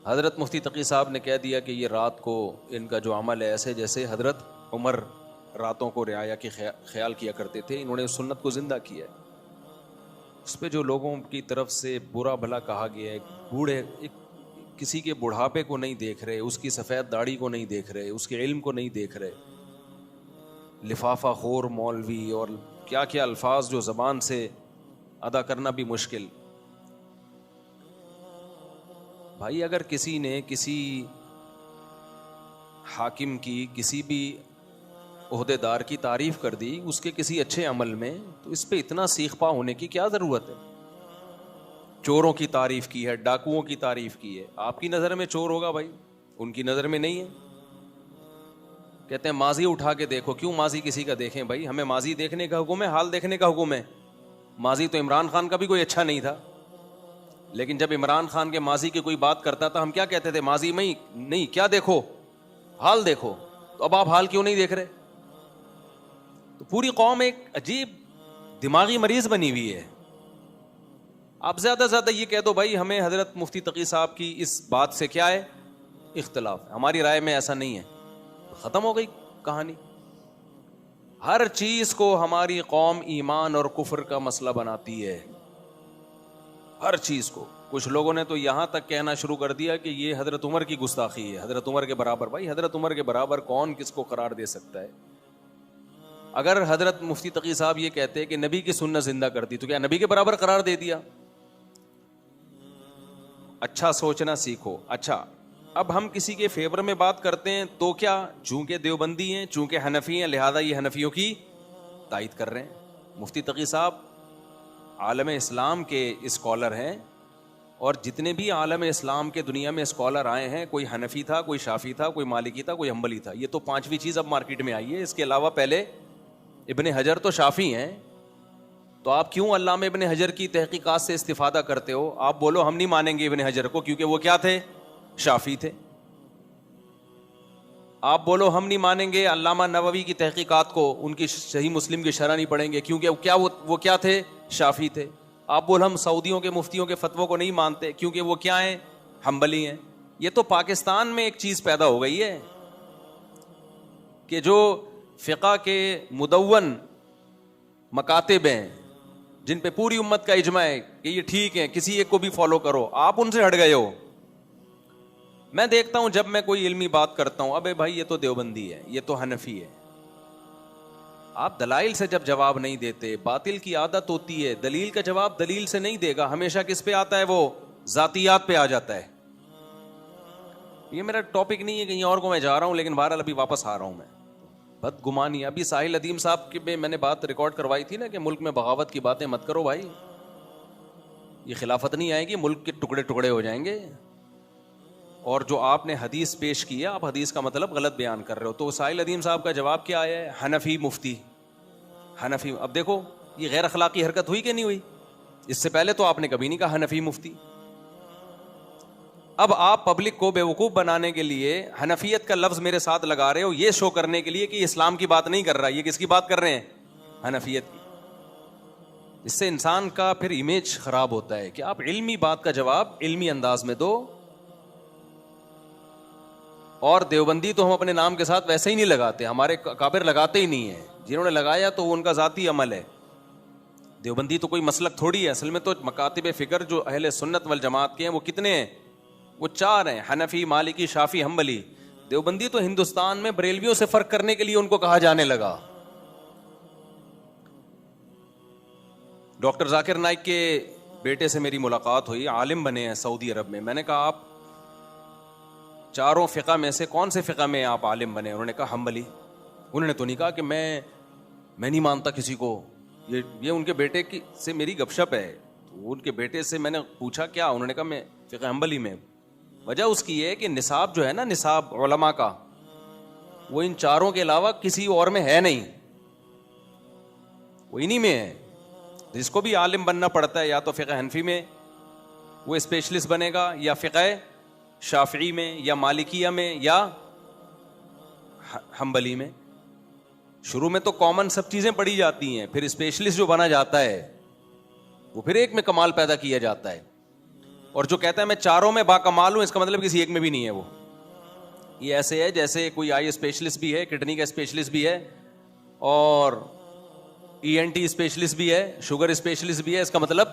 حضرت مفتی تقی صاحب نے کہہ دیا کہ یہ رات کو ان کا جو عمل ہے ایسے جیسے حضرت عمر راتوں کو رعایا کے خیال کیا کرتے تھے. انہوں نے اس سنت کو زندہ کیا ہے. اس پہ جو لوگوں کی طرف سے برا بھلا کہا گیا ہے, بوڑھے کسی کے بڑھاپے کو نہیں دیکھ رہے, اس کی سفید داڑھی کو نہیں دیکھ رہے, اس کے علم کو نہیں دیکھ رہے, لفافہ خور مولوی اور کیا کیا الفاظ جو زبان سے ادا کرنا بھی مشکل. بھائی اگر کسی نے کسی حاکم کی کسی بھی عہدے دار کی تعریف کر دی اس کے کسی اچھے عمل میں, تو اس پہ اتنا سیخ پا ہونے کی کیا ضرورت ہے؟ چوروں کی تعریف کی ہے, ڈاکوؤں کی تعریف کی ہے. آپ کی نظر میں چور ہوگا بھائی, ان کی نظر میں نہیں ہے. کہتے ہیں ماضی اٹھا کے دیکھو. کیوں ماضی کسی کا دیکھیں بھائی؟ ہمیں ماضی دیکھنے کا حکم ہے, حال دیکھنے کا حکم ہے. ماضی تو عمران خان کا بھی کوئی اچھا نہیں تھا, لیکن جب عمران خان کے ماضی کی کوئی بات کرتا تھا ہم کیا کہتے تھے؟ ماضی میں نہیں, کیا دیکھو؟ حال دیکھو. تو اب آپ حال کیوں نہیں دیکھ رہے؟ تو پوری قوم ایک عجیب دماغی مریض بنی ہوئی ہے. آپ زیادہ سے زیادہ یہ کہہ دو بھائی ہمیں حضرت مفتی تقی صاحب کی اس بات سے کیا ہے اختلاف, ہماری رائے میں ایسا نہیں ہے, ختم ہو گئی کہانی. ہر چیز کو ہماری قوم ایمان اور کفر کا مسئلہ بناتی ہے, ہر چیز کو. کچھ لوگوں نے تو یہاں تک کہنا شروع کر دیا کہ یہ حضرت عمر کی گستاخی ہے, حضرت عمر کے برابر. بھائی حضرت عمر کے برابر کون کس کو قرار دے سکتا ہے؟ اگر حضرت مفتی تقی صاحب یہ کہتے کہ نبی کی سنت زندہ کر دی تو کیا نبی کے برابر قرار دے دیا؟ اچھا سوچنا سیکھو. اچھا اب ہم کسی کے فیور میں بات کرتے ہیں تو کیا چونکہ دیوبندی ہیں, چونکہ حنفی ہیں, لہذا یہ حنفیوں کی تائید کر رہے ہیں. مفتی تقی صاحب عالم اسلام کے اسکالر ہیں, اور جتنے بھی عالم اسلام کے دنیا میں اسکالر آئے ہیں, کوئی حنفی تھا, کوئی شافی تھا, کوئی مالکی تھا, کوئی حنبلی تھا. یہ تو پانچویں چیز اب مارکیٹ میں آئی ہے. اس کے علاوہ پہلے ابن حجر تو شافی ہیں, تو آپ کیوں علامہ ابن حجر کی تحقیقات سے استفادہ کرتے ہو؟ آپ بولو ہم نہیں مانیں گے ابن حجر کو کیونکہ وہ کیا تھے؟ شافی تھے. آپ بولو ہم نہیں مانیں گے علامہ نووی کی تحقیقات کو, ان کی صحیح مسلم کی شرح نہیں پڑھیں گے کیونکہ کیا وہ کیا تھے؟ شافی تھے. آپ بولو ہم سعودیوں کے مفتیوں کے فتووں کو نہیں مانتے کیونکہ وہ کیا ہیں؟ حنبلی ہیں. یہ تو پاکستان میں ایک چیز پیدا ہو گئی ہے کہ جو فقہ کے مدون مکاتب ہیں جن پہ پوری امت کا اجماع ہے کہ یہ ٹھیک ہے, کسی ایک کو بھی فالو کرو, آپ ان سے ہٹ گئے ہو. میں دیکھتا ہوں جب میں کوئی علمی بات کرتا ہوں, ابے بھائی یہ تو دیوبندی ہے, یہ تو حنفی ہے. آپ دلائل سے جب جواب نہیں دیتے, باطل کی عادت ہوتی ہے دلیل کا جواب دلیل سے نہیں دے گا, ہمیشہ کس پہ آتا ہے؟ وہ ذاتیات پہ آ جاتا ہے. یہ میرا ٹاپک نہیں ہے, کہیں اور کو میں جا رہا ہوں, لیکن بہرحال ابھی واپس آ رہا ہوں. میں بدگمانی, ابھی ساحل ادیم صاحب کی میں نے بات ریکارڈ کروائی تھی نا کہ ملک میں بغاوت کی باتیں مت کرو بھائی, یہ خلافت نہیں آئے گی, ملک کے ٹکڑے ٹکڑے ہو جائیں گے. اور جو آپ نے حدیث پیش کی ہے, آپ حدیث کا مطلب غلط بیان کر رہے ہو. تو ساحل ادیم صاحب کا جواب کیا آیا ہے؟ حنفی مفتی, حنفی. اب دیکھو یہ غیر اخلاقی حرکت ہوئی کہ نہیں ہوئی؟ اس سے پہلے تو آپ نے کبھی نہیں کہا حنفی مفتی. اب آپ پبلک کو بیوقوف بنانے کے لیے حنفیت کا لفظ میرے ساتھ لگا رہے ہو, یہ شو کرنے کے لیے کہ اسلام کی بات نہیں کر رہا, یہ کس کی بات کر رہے ہیں؟ حنفیت کی. اس سے انسان کا پھر امیج خراب ہوتا ہے کہ آپ علمی بات کا جواب علمی انداز میں دو. اور دیوبندی تو ہم اپنے نام کے ساتھ ویسے ہی نہیں لگاتے, ہمارے کابر لگاتے ہی نہیں ہیں. جنہوں نے لگایا تو وہ ان کا ذاتی عمل ہے. دیوبندی تو کوئی مسلک تھوڑی ہے. اصل میں تو مکاتب فکر جو اہل سنت والجماعت کے ہیں وہ کتنے ہیں؟ وہ 4 ہیں, حنفی, مالکی, شافی, حنبلی. دیوبندی تو ہندوستان میں بریلویوں سے فرق کرنے کے لیے ان کو کہا جانے لگا. ڈاکٹر ذاکر نائک کے بیٹے سے میری ملاقات ہوئی, عالم بنے ہیں سعودی عرب میں. میں نے کہا آپ 4 فقہ میں سے کون سے فقہ میں آپ عالم بنے؟ انہوں نے کہا حنبلی. انہوں نے تو نہیں کہا کہ میں نہیں مانتا کسی کو. یہ ان کے بیٹے کی سے میری گپ شپ ہے. تو ان کے بیٹے سے میں نے پوچھا کیا؟ انہوں نے کہا میں فقہ حنبلی میں. وجہ اس کی ہے کہ نصاب جو ہے نا, نصاب علماء کا, وہ ان 4 کے علاوہ کسی اور میں ہے نہیں, وہ انہی میں ہے. جس کو بھی عالم بننا پڑتا ہے یا تو فقہ حنفی میں وہ اسپیشلسٹ بنے گا, یا فقہ شافعی میں, یا مالکیہ میں, یا حنبلی میں. شروع میں تو کامن سب چیزیں پڑھی جاتی ہیں, پھر اسپیشلسٹ جو بنا جاتا ہے وہ پھر ایک میں کمال پیدا کیا جاتا ہے. اور جو کہتا ہے میں چاروں میں باکمال ہوں، اس کا مطلب کسی ایک میں بھی نہیں ہے وہ. یہ ایسے ہے جیسے کوئی آئی اسپیشلسٹ بھی ہے، کڈنی کا اسپیشلسٹ بھی ہے، اور ENT اسپیشلسٹ بھی ہے، شوگر اسپیشلسٹ بھی ہے. اس کا مطلب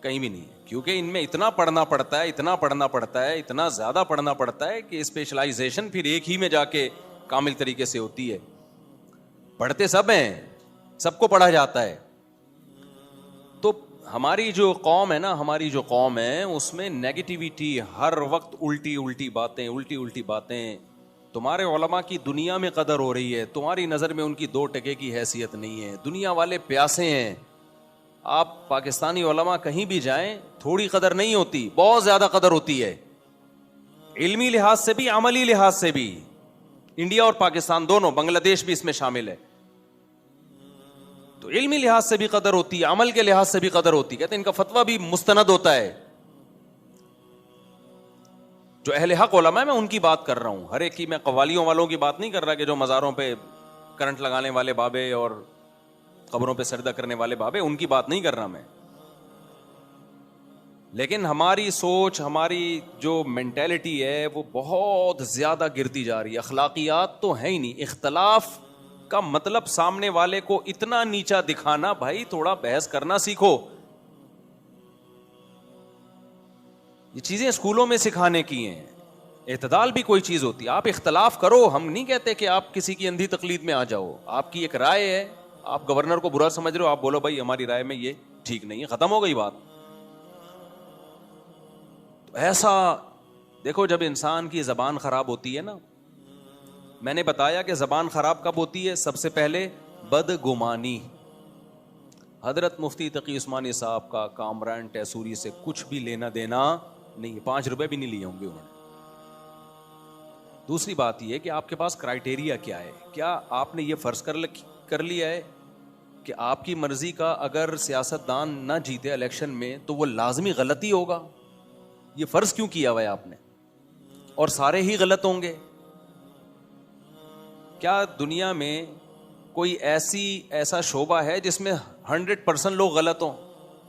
کہیں بھی نہیں ہے، کیونکہ ان میں اتنا پڑھنا پڑتا ہے، اتنا پڑھنا پڑتا ہے، اتنا زیادہ پڑھنا پڑتا ہے کہ اسپیشلائزیشن پھر ایک ہی میں جا کے کامل طریقے سے ہوتی ہے. پڑھتے سب ہیں، سب کو پڑھا جاتا ہے. تو ہماری جو قوم ہے نا، ہماری جو قوم ہے اس میں نیگیٹیوٹی، ہر وقت الٹی الٹی باتیں، الٹی الٹی باتیں. تمہارے علماء کی دنیا میں قدر ہو رہی ہے، تمہاری نظر میں ان کی 2 ٹکے کی حیثیت نہیں ہے. دنیا والے پیاسے ہیں. آپ پاکستانی علماء کہیں بھی جائیں، تھوڑی قدر نہیں ہوتی، بہت زیادہ قدر ہوتی ہے، علمی لحاظ سے بھی، عملی لحاظ سے بھی. انڈیا اور پاکستان دونوں، بنگلہ دیش بھی اس میں شامل ہے. تو علمی لحاظ سے بھی قدر ہوتی ہے، عمل کے لحاظ سے بھی قدر ہوتی ہے. کہتے ہیں ان کا فتویٰ بھی مستند ہوتا ہے. جو اہل حق علماء ہے، میں ان کی بات کر رہا ہوں، ہر ایک کی. میں قوالیوں والوں کی بات نہیں کر رہا کہ جو مزاروں پہ کرنٹ لگانے والے بابے اور قبروں پہ سجدہ کرنے والے بابے، ان کی بات نہیں کر رہا میں. لیکن ہماری سوچ، ہماری جو مینٹیلٹی ہے وہ بہت زیادہ گرتی جا رہی ہے. اخلاقیات تو ہے ہی نہیں. اختلاف کا مطلب سامنے والے کو اتنا نیچا دکھانا. بھائی تھوڑا بحث کرنا سیکھو. یہ چیزیں اسکولوں میں سکھانے کی ہیں. اعتدال بھی کوئی چیز ہوتی ہے. آپ اختلاف کرو، ہم نہیں کہتے کہ آپ کسی کی اندھی تقلید میں آ جاؤ. آپ کی ایک رائے ہے، آپ گورنر کو برا سمجھ رہے ہو، آپ بولو بھائی ہماری رائے میں یہ ٹھیک نہیں ہے، ختم ہو گئی بات. تو ایسا دیکھو، جب انسان کی زبان خراب ہوتی ہے نا، میں نے بتایا کہ زبان خراب کب ہوتی ہے؟ سب سے پہلے بدگمانی. حضرت مفتی تقی عثمانی صاحب کا کامران ٹیسوری سے کچھ بھی لینا دینا نہیں، 5 روپے بھی نہیں لیے ہوں گے انہوں نے. دوسری بات یہ کہ آپ کے پاس کرائٹیریا کیا ہے. کیا آپ نے یہ فرض کر لیا ہے کہ آپ کی مرضی کا اگر سیاستدان نہ جیتے الیکشن میں تو وہ لازمی غلطی ہوگا؟ یہ فرض کیوں کیا ہوا ہے آپ نے؟ اور سارے ہی غلط ہوں گے؟ کیا دنیا میں کوئی ایسا شعبہ ہے جس میں 100% لوگ غلط ہوں؟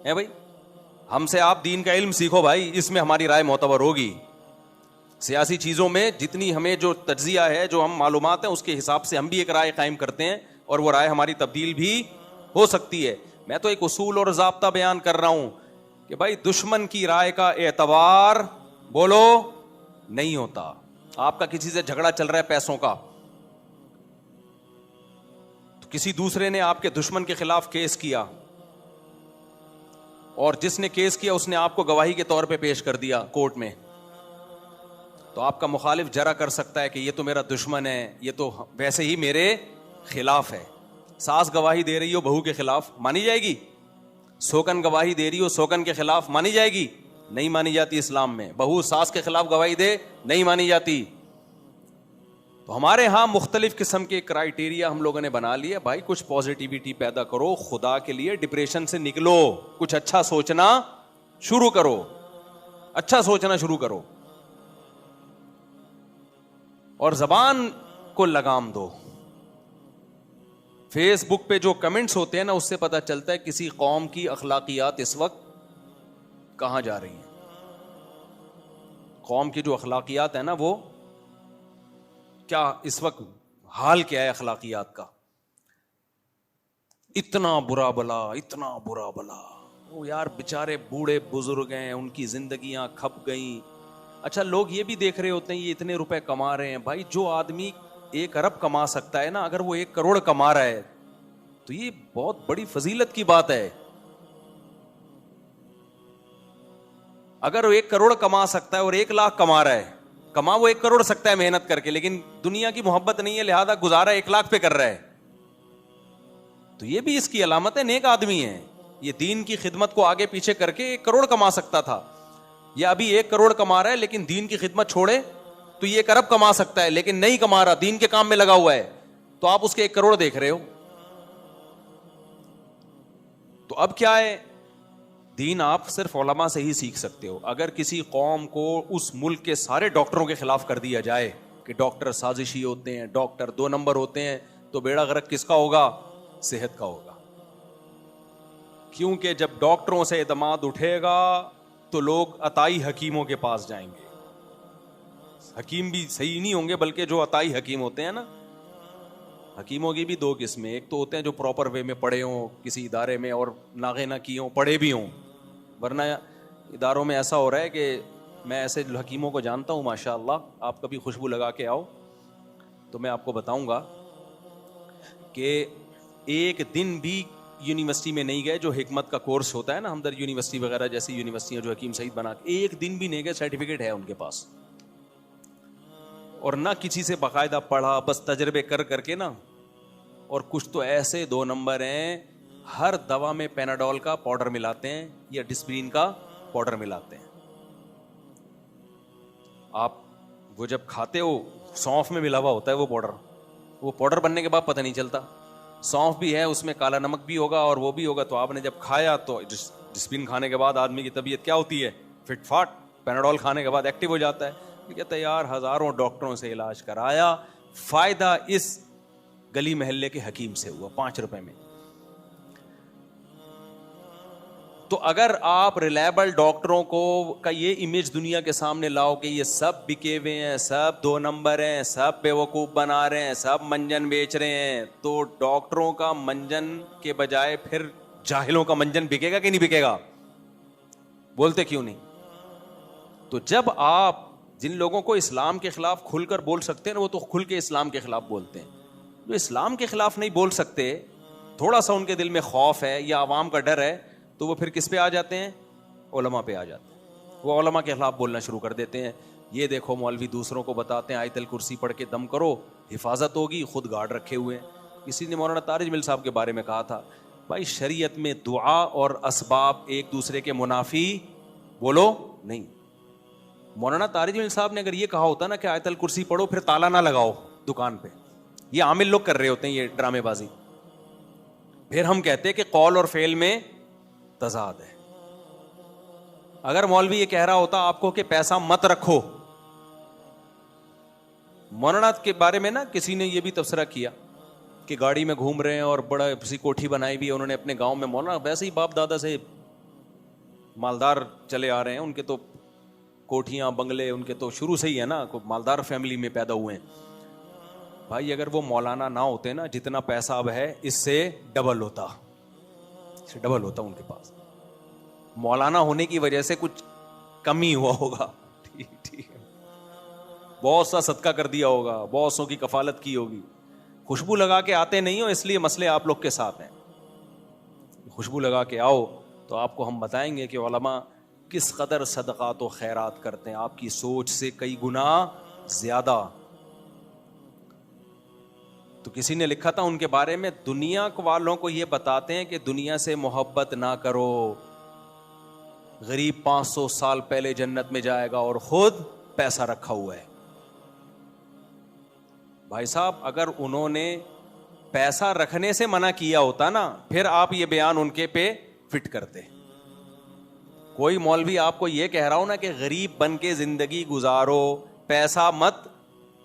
ہے بھائی؟ ہم سے آپ دین کا علم سیکھو بھائی، اس میں ہماری رائے معتبر ہوگی. سیاسی چیزوں میں جتنی ہمیں جو تجزیہ ہے، جو ہم معلومات ہیں، اس کے حساب سے ہم بھی ایک رائے قائم کرتے ہیں، اور وہ رائے ہماری تبدیل بھی ہو سکتی ہے. میں تو ایک اصول اور ضابطہ بیان کر رہا ہوں کہ بھائی دشمن کی رائے کا اعتبار بولو نہیں ہوتا. آپ کا کسی سے جھگڑا چل رہا ہے پیسوں کا، تو کسی دوسرے نے آپ کے دشمن کے خلاف کیس کیا، اور جس نے کیس کیا اس نے آپ کو گواہی کے طور پہ پیش کر دیا کورٹ میں، تو آپ کا مخالف جرا کر سکتا ہے کہ یہ تو میرا دشمن ہے، یہ تو ویسے ہی میرے خلاف ہے. ساس گواہی دے رہی ہو بہو کے خلاف، مانی جائے گی؟ سوکن گواہی دے رہی ہو سوکن کے خلاف، مانی جائے گی؟ نہیں مانی جاتی اسلام میں. بہو ساس کے خلاف گواہی دے، نہیں مانی جاتی. تو ہمارے ہاں مختلف قسم کے کرائیٹیریا ہم لوگوں نے بنا لیے. بھائی کچھ پازیٹیوٹی پیدا کرو خدا کے لیے، ڈپریشن سے نکلو، کچھ اچھا سوچنا شروع کرو، اچھا سوچنا شروع کرو، اور زبان کو لگام دو. فیس بک پہ جو کمنٹس ہوتے ہیں نا، اس سے پتہ چلتا ہے کسی قوم کی اخلاقیات اس وقت کہاں جا رہی ہیں. قوم کی جو اخلاقیات ہے نا، وہ کیا اس وقت حال کیا ہے اخلاقیات کا. اتنا برا بلا، اتنا برا بلا. وہ یار بیچارے بوڑھے بزرگ ہیں، ان کی زندگیاں کھپ گئیں. اچھا لوگ یہ بھی دیکھ رہے ہوتے ہیں یہ اتنے روپے کما رہے ہیں. بھائی جو آدمی 1 ارب کما سکتا ہے نا، اگر وہ 1 کروڑ کما رہا ہے تو یہ بہت بڑی فضیلت کی بات ہے. اگر وہ 1 کروڑ کما سکتا ہے اور 1 لاکھ کما رہا ہے، کما وہ 1 کروڑ سکتا ہے محنت کر کے، لیکن دنیا کی محبت نہیں ہے، لہذا گزارا 1 لاکھ پہ کر رہا ہے، تو یہ بھی اس کی علامت ہے نیک آدمی ہے. یہ دین کی خدمت کو آگے پیچھے کر کے 1 کروڑ کما سکتا تھا، یا ابھی 1 کروڑ کما رہا ہے لیکن دین کی خدمت چھوڑے تو یہ 1 ارب کما سکتا ہے، لیکن نہیں کما رہا، دین کے کام میں لگا ہوا ہے، تو آپ اس کے 1 کروڑ دیکھ رہے ہو. تو اب کیا ہے، دین آپ صرف علماء سے ہی سیکھ سکتے ہو. اگر کسی قوم کو اس ملک کے سارے ڈاکٹروں کے خلاف کر دیا جائے کہ ڈاکٹر سازشی ہوتے ہیں، ڈاکٹر 2 نمبر ہوتے ہیں، تو بیڑا غرق کس کا ہوگا؟ صحت کا ہوگا. کیونکہ جب ڈاکٹروں سے اعتماد اٹھے گا تو لوگ عطائی حکیموں کے پاس جائیں گے. حکیم بھی صحیح نہیں ہوں گے, بلکہ جو عطائی حکیم ہوتے ہیں نا, حکیموں کی بھی دو قسمیں. ایک تو ہوتے ہیں جو پراپر وے میں پڑھے ہوں کسی ادارے میں اور ناغے نہ کیے ہوں, پڑھے بھی ہوں. ورنہ اداروں میں ایسا ہو رہا ہے کہ میں ایسے حکیموں کو جانتا ہوں ماشاء اللہ. آپ کبھی خوشبو لگا کے آؤ تو میں آپ کو بتاؤں گا کہ ایک دن بھی یونیورسٹی میں نہیں گئے, جو حکمت کا کورس ہوتا ہے نا ہمدرد یونیورسٹی وغیرہ جیسی یونیورسٹیاں جو حکیم سعید بنا کے, ایک دن بھی نہیں گئے, سرٹیفکیٹ ہے ان کے پاس. اور نہ کسی سے باقاعدہ پڑھا, بس تجربے کر کر کے نا. اور کچھ تو ایسے 2 نمبر ہیں, ہر دوا میں پیناڈول کا پاؤڈر ملاتے ہیں یا ڈسپرین کا پاؤڈر ملاتے ہیں. آپ وہ جب کھاتے ہو سونف میں ملا ہوا ہوتا ہے وہ پاؤڈر بننے کے بعد پتہ نہیں چلتا. سونف بھی ہے اس میں, کالا نمک بھی ہوگا اور وہ بھی ہوگا. تو آپ نے جب کھایا تو ڈسپرین کھانے کے بعد آدمی کی طبیعت کیا ہوتی ہے, فٹ فاٹ. پیناڈول کھانے کے بعد ایکٹیو ہو جاتا ہے. کہتا ہے یار ہزاروں ڈاکٹروں سے علاج کرایا, فائدہ اس گلی محلے کے حکیم سے ہوا 5 روپے میں. تو اگر آپ ریلائبل ڈاکٹروں کو کا یہ امیج دنیا کے سامنے لاؤ کہ یہ سب بکے ہوئے ہیں, سب 2 نمبر ہیں, سب بیوقوف بنا رہے ہیں, سب منجن بیچ رہے ہیں, تو ڈاکٹروں کا منجن کے بجائے پھر جاہلوں کا منجن بکے گا کہ نہیں بکے گا؟ بولتے کیوں نہیں؟ تو جب آپ جن لوگوں کو اسلام کے خلاف کھل کر بول سکتے ہیں نا, وہ تو کھل کے اسلام کے خلاف بولتے ہیں. جو اسلام کے خلاف نہیں بول سکتے, تھوڑا سا ان کے دل میں خوف ہے یا عوام کا ڈر ہے, تو وہ پھر کس پہ آ جاتے ہیں؟ علماء پہ آ جاتے ہیں. وہ علماء کے خلاف بولنا شروع کر دیتے ہیں. یہ دیکھو مولوی دوسروں کو بتاتے ہیں آیت الکرسی پڑھ کے دم کرو, حفاظت ہوگی, خود گارڈ رکھے ہوئے ہیں. کسی نے مولانا طارق جمیل صاحب کے بارے میں کہا تھا, بھائی شریعت میں دعا اور اسباب ایک دوسرے کے منافی بولو نہیں. مولانا طارق جمیل صاحب نے اگر یہ کہا ہوتا نا کہ آیت الکرسی پڑھو پھر تالا نہ لگاؤ دکان پہ, یہ عامل لوگ کر رہے ہوتے ہیں یہ ڈرامے بازی, پھر ہم کہتے ہیں کہ قول اور فعل میں تضاد ہے. اگر مولوی یہ کہہ رہا ہوتا آپ کو کہ پیسہ مت رکھو, مولانا کے بارے میں نا کسی نے یہ بھی تبصرہ کیا کہ گاڑی میں گھوم رہے ہیں اور بڑا سی کوٹھی بنائی بھی ہے انہوں نے اپنے گاؤں میں. مولانا ویسے ہی باپ دادا سے مالدار چلے آ رہے ہیں, ان کے تو کوٹھیاں بنگلے ان کے تو شروع سے ہی ہے نا, مالدار فیملی میں پیدا ہوئے ہیں. بھائی اگر وہ مولانا نہ ہوتے نا, جتنا پیسہ اب ہے اس سے ڈبل ہوتا, ان کے پاس. مولانا ہونے کی وجہ سے کچھ کمی ہوا ہوگا, ٹھیک ہے, بہت سا صدقہ کر دیا ہوگا, بہت سو کی کفالت کی ہوگی. خوشبو لگا کے آتے نہیں ہو اس لیے مسئلے آپ لوگ کے ساتھ ہیں. خوشبو لگا کے آؤ تو آپ کو ہم بتائیں گے کہ علماء کس قدر صدقات و خیرات کرتے ہیں, آپ کی سوچ سے کئی گنا زیادہ. تو کسی نے لکھا تھا ان کے بارے میں, دنیا والوں کو یہ بتاتے ہیں کہ دنیا سے محبت نہ کرو, غریب 500 سال پہلے جنت میں جائے گا اور خود پیسہ رکھا ہوا ہے. بھائی صاحب اگر انہوں نے پیسہ رکھنے سے منع کیا ہوتا نا, پھر آپ یہ بیان ان کے پہ فٹ کرتے. کوئی مولوی آپ کو یہ کہہ رہا ہو نا کہ غریب بن کے زندگی گزارو, پیسہ مت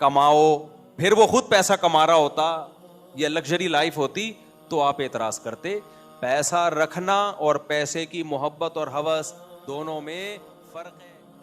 کماؤ, پھر وہ خود پیسہ کما رہا ہوتا, یہ لگژری لائف ہوتی, تو آپ اعتراض کرتے. پیسہ رکھنا اور پیسے کی محبت اور ہوس دونوں میں فرق ہے.